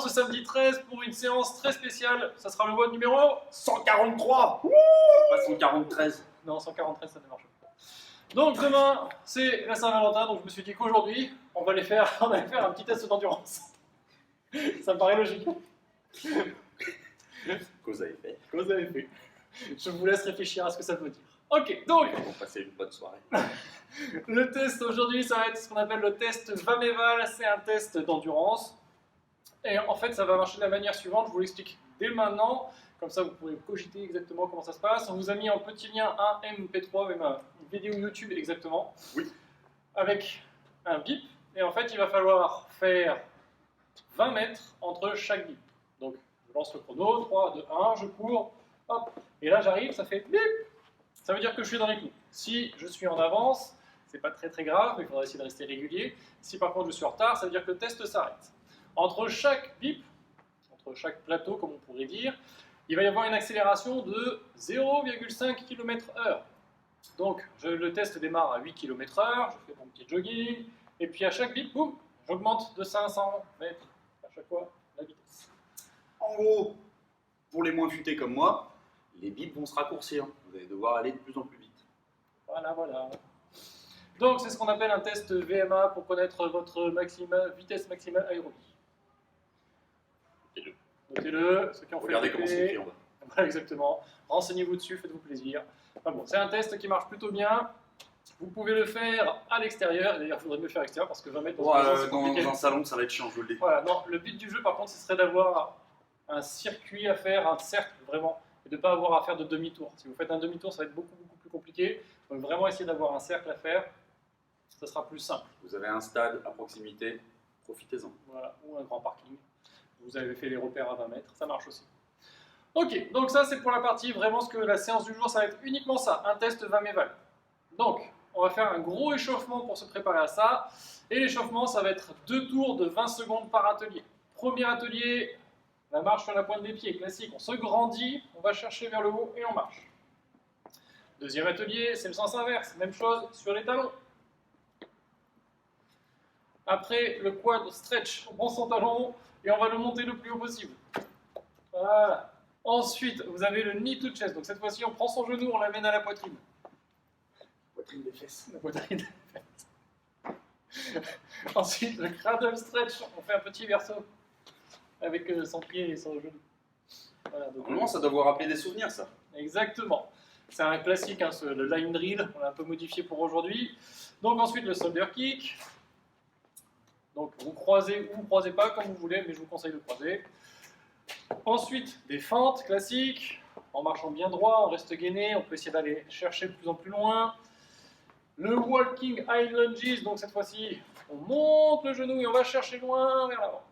ce samedi 13 pour une séance très spéciale. Ça sera le WOD numéro 143. Pas 143. Non, 143, ça ne marche pas. Donc demain, c'est la Saint-Valentin, donc je me suis dit qu'aujourd'hui, on allait faire un petit test d'endurance. Ça me paraît logique. Cause à effet. Cause à effet. Je vous laisse réfléchir à ce que ça veut dire. Ok, donc, Pour passer une bonne soirée. le test aujourd'hui, ça va être ce qu'on appelle le test VAMEVAL. C'est un test d'endurance. Et en fait, ça va marcher de la manière suivante. Je vous l'explique dès maintenant. Comme ça, vous pourrez cogiter exactement comment ça se passe. On vous a mis en petit lien un MP3 avec une vidéo YouTube exactement. Oui. Avec un bip. Et en fait, il va falloir faire 20 mètres entre chaque bip. Donc, je lance le chrono. 3, 2, 1, je cours. Hop. Et là, j'arrive, ça fait bip. Ça veut dire que je suis dans les clous. Si je suis en avance, c'est pas très grave, mais il faudra essayer de rester régulier. Si par contre je suis en retard, ça veut dire que le test s'arrête. Entre chaque bip, entre chaque plateau, comme on pourrait dire, il va y avoir une accélération de 0,5 km/h. Donc le test démarre à 8 km/h, je fais mon petit jogging, et puis à chaque bip, boum, j'augmente de 500 mètres à chaque fois la vitesse. En gros, pour les moins futés comme moi, les bips vont se raccourcir. Vous allez devoir aller de plus en plus vite. Voilà. Donc c'est ce qu'on appelle un test VMA pour connaître votre vitesse maximale aérobie. Notez-le, ceux qui ont Regardez fait le comment c'est TP. écrit en bas. Voilà, exactement. Renseignez-vous dessus, faites-vous plaisir. Enfin bon, c'est un test qui marche plutôt bien. Vous pouvez le faire à l'extérieur. D'ailleurs, il faudrait mieux le faire à l'extérieur parce que 20 mètres dans une maison, c'est compliqué. Dans un salon, ça va être chiant, je le dis. Voilà, non, le but du jeu, par contre, ce serait d'avoir un circuit à faire, un cercle vraiment, et de ne pas avoir à faire de demi-tour. Si vous faites un demi-tour, ça va être beaucoup plus compliqué. Donc vraiment essayer d'avoir un cercle à faire, ça sera plus simple. Vous avez un stade à proximité, profitez-en. Voilà, ou un grand parking. Vous avez fait les repères à 20 mètres, ça marche aussi. Ok, donc ça c'est pour la partie, vraiment ce que la séance du jour, ça va être uniquement ça, un test VAMEVAL. Donc, on va faire un gros échauffement pour se préparer à ça. Et l'échauffement, ça va être 2 tours de 20 secondes par atelier. Premier atelier, la marche sur la pointe des pieds, classique, on se grandit, on va chercher vers le haut et on marche. Deuxième atelier, c'est le sens inverse, même chose sur les talons. Après, le quad stretch, on prend son talon et on va le monter le plus haut possible. Voilà. Ensuite, vous avez le knee to chest, donc cette fois-ci, on prend son genou, on l'amène à la poitrine. Poitrine des fesses. La poitrine des fesses. Ensuite, le cradle stretch, on fait un petit verso avec son pied et son genou. Voilà, donc, Normalement, ça doit vous rappeler des souvenirs, ça. exactement. C'est un classique, hein, le line drill, on l'a un peu modifié pour aujourd'hui. Donc ensuite, le shoulder kick. Donc vous croisez ou vous ne croisez pas, comme vous voulez, mais je vous conseille de croiser. Ensuite, des fentes classiques, en marchant bien droit, on reste gainé, on peut essayer d'aller chercher de plus en plus loin. Le walking high lunges, donc cette fois-ci, on monte le genou et on va chercher loin vers l'avant.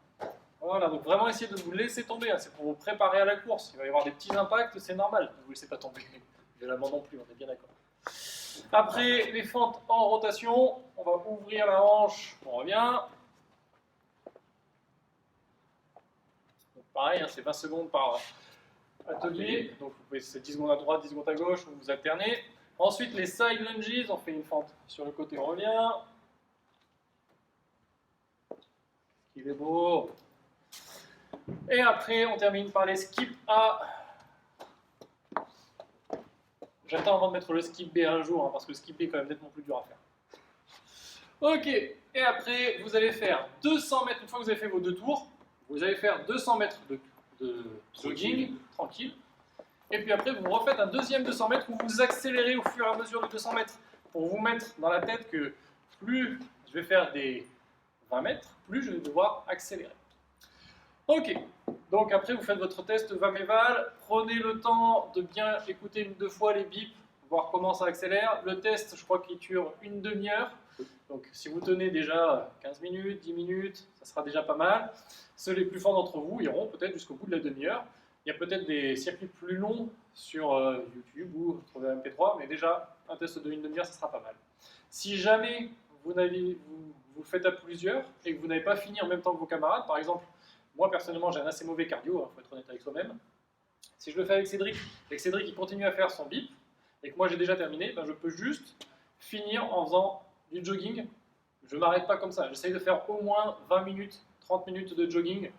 Voilà, donc vraiment essayer de vous laisser tomber, hein, c'est pour vous préparer à la course. Il va y avoir des petits impacts, c'est normal, ne vous laissez pas tomber. Violemment non plus, on est bien d'accord. Après, les fentes en rotation, on va ouvrir la hanche, on revient. Donc pareil, hein, c'est 20 secondes par atelier, donc vous pouvez, c'est 10 secondes à droite, 10 secondes à gauche, vous alternez. Ensuite, les side lunges, on fait une fente sur le côté, on revient. Il est beau. Et après, on termine par les skip A. J'attends avant de mettre le skip B un jour, hein, parce que le skip B est quand même nettement plus dur à faire. Ok, et après, vous allez faire 200 mètres, une fois que vous avez fait vos 2 tours, vous allez faire 200 mètres de jogging, tranquille. Et puis après, vous refaites un deuxième 200 mètres où vous accélérez au fur et à mesure de 200 mètres pour vous mettre dans la tête que plus je vais faire des 20 mètres, plus je vais devoir accélérer. Ok, donc après vous faites votre test VAMEVAL, prenez le temps de bien écouter 1 ou 2 fois les bips, voir comment ça accélère. Le test, je crois qu'il dure une demi-heure, donc si vous tenez déjà 15 minutes, 10 minutes, ça sera déjà pas mal. Ceux les plus forts d'entre vous iront peut-être jusqu'au bout de la demi-heure. Il y a peut-être des circuits plus longs sur YouTube ou sur le MP3, mais déjà un test de une demi-heure, ça sera pas mal. Si jamais vous le faites à plusieurs et que vous n'avez pas fini en même temps que vos camarades, par exemple, moi personnellement j'ai un assez mauvais cardio, il faut être honnête avec soi-même. Si je le fais avec Cédric et que Cédric il continue à faire son bip et que moi j'ai déjà terminé, ben je peux juste finir en faisant du jogging. Je ne m'arrête pas comme ça, j'essaye de faire au moins 20 minutes, 30 minutes de jogging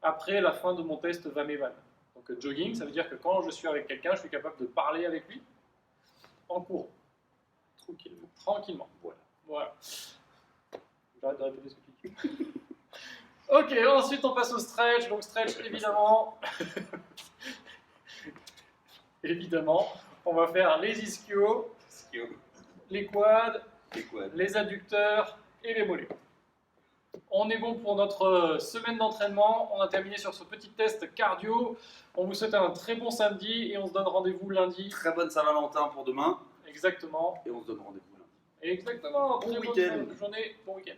après la fin de mon test VAMEVAN. Donc jogging, ça veut dire que quand je suis avec quelqu'un, je suis capable de parler avec lui en courant. Tranquillement. Tranquillement. Voilà. J'arrête de répéter ce que tu dis. Ok, ensuite on passe au stretch. Donc stretch, évidemment. Évidemment, on va faire les ischios, les quads, les adducteurs et les mollets. On est bon pour notre semaine d'entraînement. On a terminé sur ce petit test cardio. On vous souhaite un très bon samedi et on se donne rendez-vous lundi. Très bonne Saint-Valentin pour demain. Exactement. Et on se donne rendez-vous lundi. Exactement. Bon Très week-end. bonne journée, bon week-end.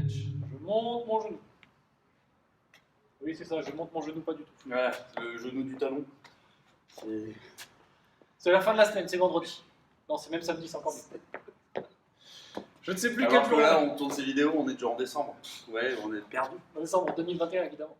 Je monte mon genou. Oui, c'est ça, je monte mon genou, pas du tout. Voilà, le genou du talon. C'est la fin de la semaine, c'est vendredi. Non, c'est même samedi, c'est encore mieux. Je ne sais plus Alors quel que jour. là, on tourne ces vidéos, on est déjà en décembre. Ouais, on est perdu. En décembre 2021, évidemment.